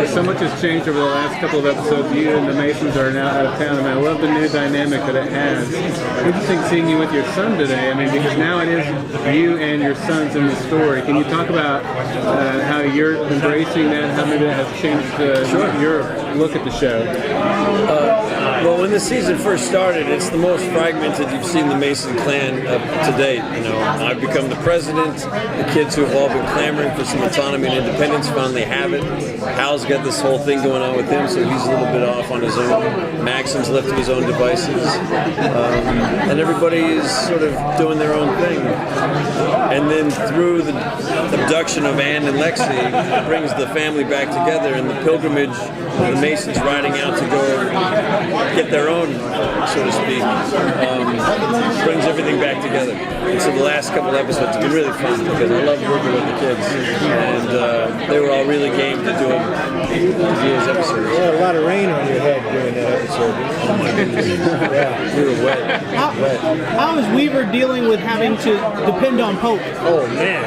So much has changed over the last couple of episodes. You and the Masons are now out of town, and I love the new dynamic that it has. Interesting seeing you with your son today. I mean, because now it is you and your son's in the story. Can you talk about how you're embracing that, how maybe that has changed your look at the show? Well, when the season first started, it's the most fragmented you've seen the Mason clan to date. I've become the president. The kids who have all been clamoring for some autonomy and independence finally have it. Hal's got this whole thing going on with him, so he's a little bit off on his own. Maxim's left to his own devices. And everybody is sort of doing their own thing. And then through the abduction of Anne and Lexi, it brings the family back together, and the pilgrimage of the Masons riding out to go get their own, so to speak, brings everything back together. And so the last couple episodes have been really fun because I love working with the kids, and they were all really game to do those episodes. You had a lot of rain on your head during that episode. Oh my goodness. Yeah, we were wet. How is Weaver dealing with having to depend on Pope? Oh man,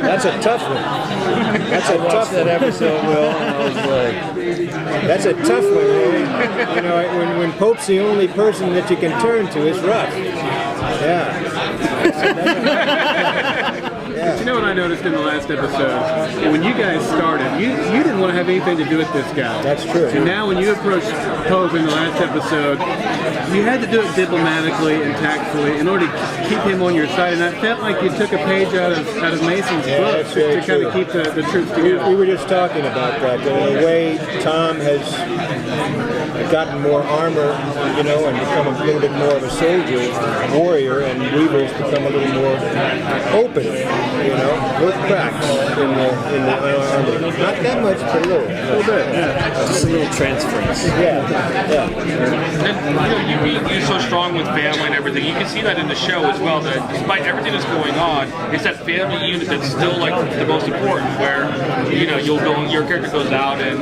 that's a tough one. That's a tough that episode, Will, and I was like, That's a tough one, man. When Pope's the only person that you can turn to, it's rough. Yeah. But you know what I noticed in the last episode? When you guys started, you didn't want to have anything to do with this guy. That's true. And now when you approached Pope in the last episode, you had to do it diplomatically and tactfully in order to keep him on your side. And I felt like you took a page out of Mason's book to kind of keep the troops together. We were just talking about that. In a way, Tom has gotten more armor, and become a little bit more of a soldier, warrior, and Weaver's become a little more open, no cracks in the armor. Not that much, but a little bit. Yeah. Just a little transference. Yeah. And you being so strong with family and everything, you can see that in the show as well, that despite everything that's going on, it's that family unit that's still like the most important, where your character goes out and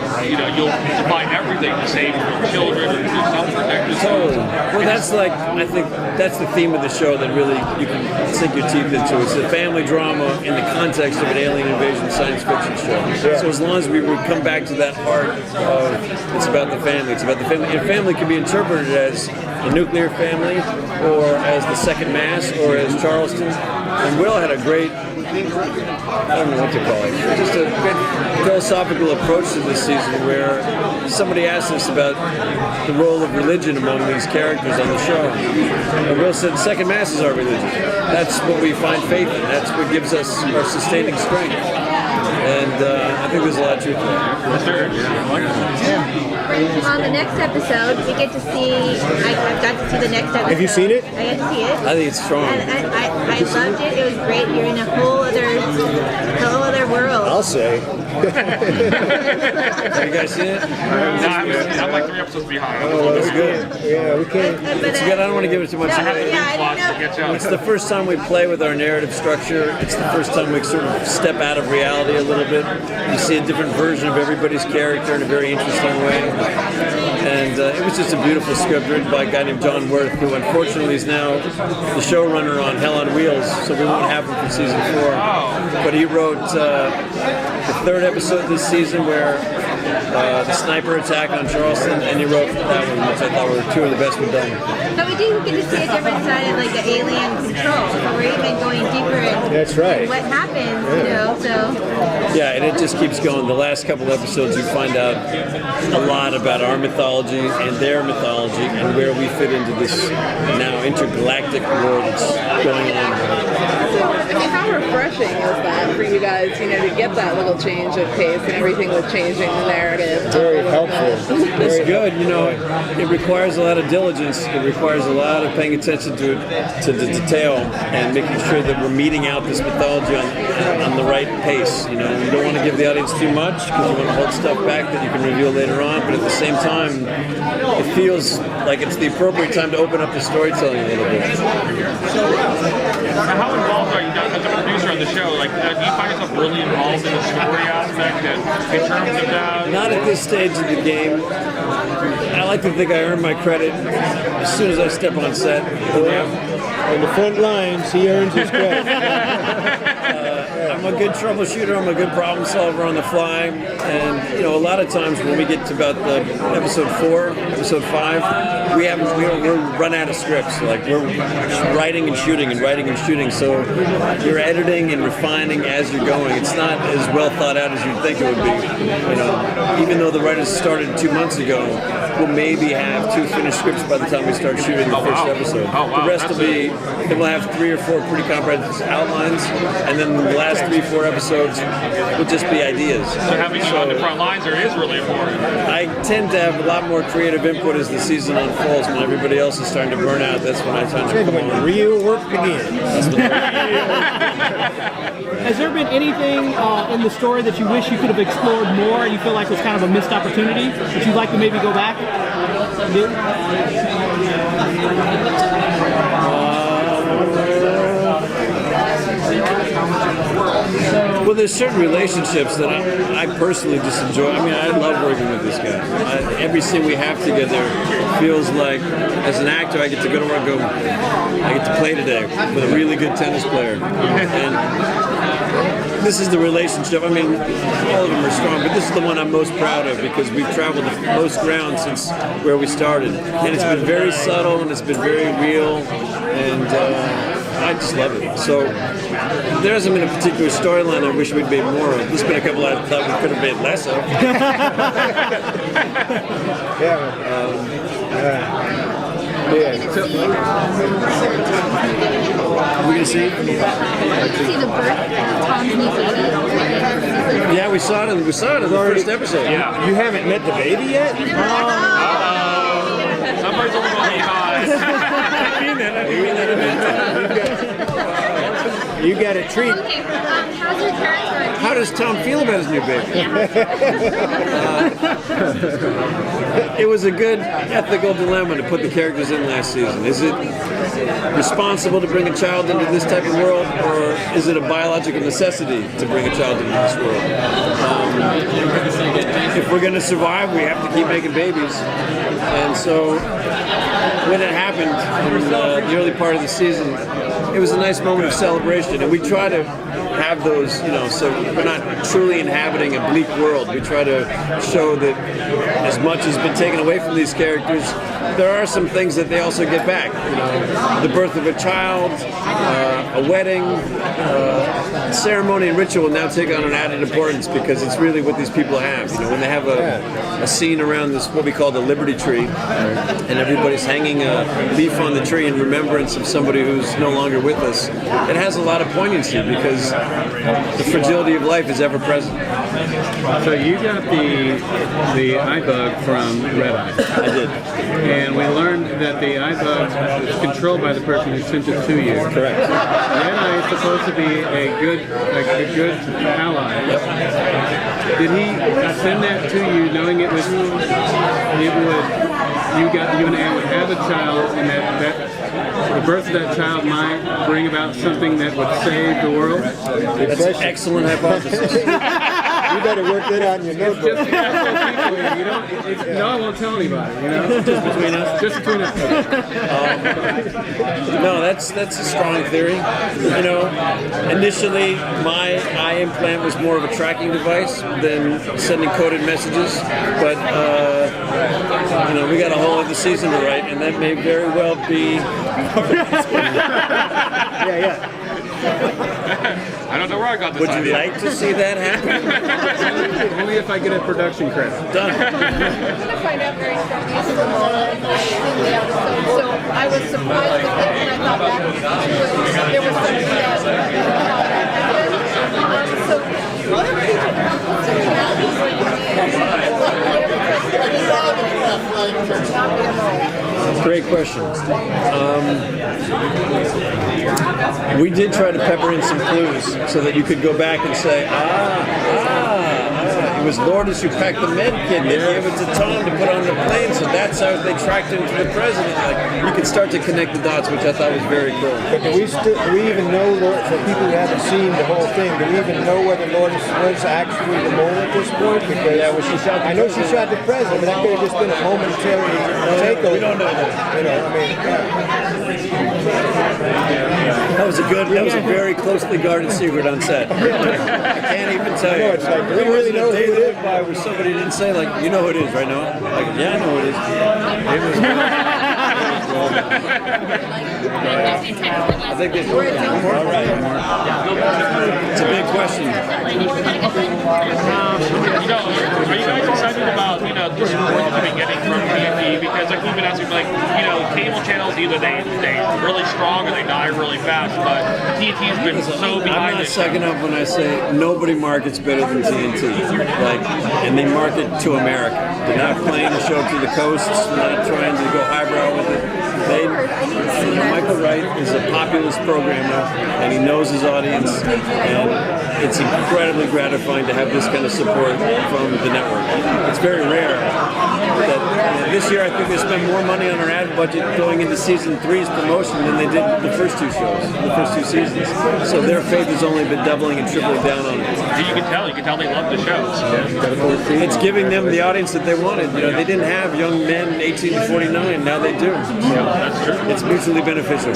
you'll defy everything to save your children and do something to protect yourself. Totally. Well, I think that's the theme of the show that really you can sink your teeth into. It's the family drama in the context of an alien invasion science fiction show. Yeah. So as long as we would come back to that heart of it's about the family, it's about the family. And family can be interpreted as a nuclear family, or as the second mass, or as Charleston. And Will had a great, I don't know what to call it, just a good philosophical approach to this season, where somebody asked us about the role of religion among these characters on the show. And Will said, second mass is our religion. That's what we find faith in. That's what gives us our sustaining strength. And I think there's a lot of truth to that. On the next episode, we get to see, I've got to see the next episode. Have you seen it? I got to see it. I think it's strong. And I loved it. It was great. You're in a whole other world. I'll say. Have you guys seen it? I'm like 3 episodes behind. Oh, that's good. Yeah, we can't. It's good. I don't want to give it too much. I didn't know. It's the first time we play with our narrative structure. It's the first time we sort of step out of reality a little bit. You see a different version of everybody's character in a very interesting way. And it was just a beautiful script written by a guy named John Worth, who unfortunately is now the showrunner on Hell on Wheels, so we won't have him for season 4. But he wrote the 3rd episode this season, where the sniper attack on Charleston, and he wrote that one, which I thought were 2 of the best we've done. So we do get to see a different side of like the alien control. So we're even going deeper in That's right. what happens, so. Yeah, and it just keeps going. The last couple episodes, you find out a lot about our mythology and their mythology and where we fit into this now intergalactic war that's going on. I mean, how refreshing is that for you guys, to get that little change of pace and everything with changing the narrative? Very helpful. It's good, it requires a lot of diligence. It requires a lot of paying attention to the detail and making sure that we're meeting out this mythology on the right pace. You don't want to give the audience too much because you want to hold stuff back that you can reveal later on, but at the same time, it feels like it's the appropriate time to open up the storytelling a little bit. How involved are you guys as a producer on the show? Like, do you find yourself really involved in the story aspect and in terms of that? Not at this stage of the game. I like to think I earn my credit as soon as I step on set. On the front lines, he earns his credit. I'm a good troubleshooter. I'm a good problem solver on the fly. And, a lot of times when we get to about the episode 4, episode 5, we're run out of scripts. Like, we're writing and shooting and writing and shooting. So you're editing and refining as you're going. It's not as well thought out as you'd think it would be. Even though the writers started 2 months ago, we'll maybe have 2 finished scripts by the time we start shooting the first episode. Oh, wow. The rest will be, then we'll have 3 or 4 pretty comprehensive outlines, and then the last 3-4 episodes will just be ideas. So having you on the front lines there is really important. I tend to have a lot more creative input as the season unfolds. When everybody else is starting to burn out, that's when I tend to come When on. real work begins. Has there been anything in the story that you wish you could have explored more and you feel like was kind of a missed opportunity that you'd like to maybe go back and do? Well, there's certain relationships that I personally just enjoy. I mean, I love working with this guy. Every scene we have together feels like, as an actor, I get to go to work and go, I get to play today with a really good tennis player. And this is the relationship. I mean, all of them are strong, but this is the one I'm most proud of because we've traveled the most ground since where we started. And it's been very subtle and it's been very real. And I just love it. So there hasn't been a particular storyline I wish we'd made more of. There's been a couple I thought we could have made less of. We're gonna see. See the birth of Tom's new baby. Yeah, we saw it in the first episode. Yeah. You haven't met the baby yet? Somebody's over on the You got a treat. Okay, how's your parents doing? How does Tom feel about his new baby? It was a good ethical dilemma to put the characters in last season. Is it responsible to bring a child into this type of world, or is it a biological necessity to bring a child into this world? If we're going to survive, we have to keep making babies. And so when it happened in the early part of the season, it was a nice moment of celebration, and we try to have those, so we're not truly inhabiting a bleak world. We try to show that as much has been taken away from these characters, there are some things that they also get back. The birth of a child, a wedding, ceremony and ritual now take on an added importance because it's really what these people have. When they have a scene around this, what we call the Liberty Tree, and everybody's hanging a leaf on the tree in remembrance of somebody who's no longer with us, it has a lot of poignancy because the fragility of life is ever present. So you got the eye bug from Red Eye. I did. And we learned that the eye bug is controlled by the person who sent it to you. Correct. Red Eye is supposed to be a good ally. Yep. Did he send that to you knowing you and Anne would have a child, and that the birth of that child might bring about something that would save the world? That's an excellent hypothesis. You better work that out in your notebook. No, I won't tell anybody, Just between us. Just between us. No, that's a strong theory. Initially my eye implant was more of a tracking device than sending coded messages, but we got a whole other season to write, and that may very well be. Yeah. I don't know where I got this Would idea. you like to see that happen? Only if I get a production credit. Done. I'm going to find out very shortly from the episode. So I was surprised with it when I thought back to it. There was something that so other people Great question. We did try to pepper in some clues so that you could go back and say, It was Lourdes who packed the med kit. They gave it to Tom to put on the plane, so that's how they tracked him to the president. Like, you can start to connect the dots, which I thought was very cool. But do we even know, for people who haven't seen the whole thing, do we even know whether Lourdes was actually the mole at this point? Because she shot the I know she shot the president, but that could have just been a momentary takeover. We don't know that. You know, I mean, That was a very closely guarded secret on set. I can't even tell you. it's like, do we There really wasn't know a day who it that is? went by where somebody didn't say, like, you know who it is right now? Like, yeah, I know who it is. I think there's more. It's a big question. Are you guys excited about the support that you've been getting from TNT? Because like we've been asking, like cable channels either they really strong or they die really fast. But TNT's been so I'm behind not it. second up when I say nobody markets better than TNT. And they market to America. They're not playing the show to the coasts. They're not trying to go highbrow with it. Michael Wright is a populist programmer, and he knows his audience, and it's incredibly gratifying to have this kind of support from the network. It's very rare. This year, I think they spent more money on our ad budget going into season 3's promotion than they did the first two shows, the first two seasons. So their faith has only been doubling and tripling down on it. You can tell they love the shows. It's giving them the audience that they wanted. They didn't have young men 18 to 49. Now they do. That's true. It's mutually beneficial.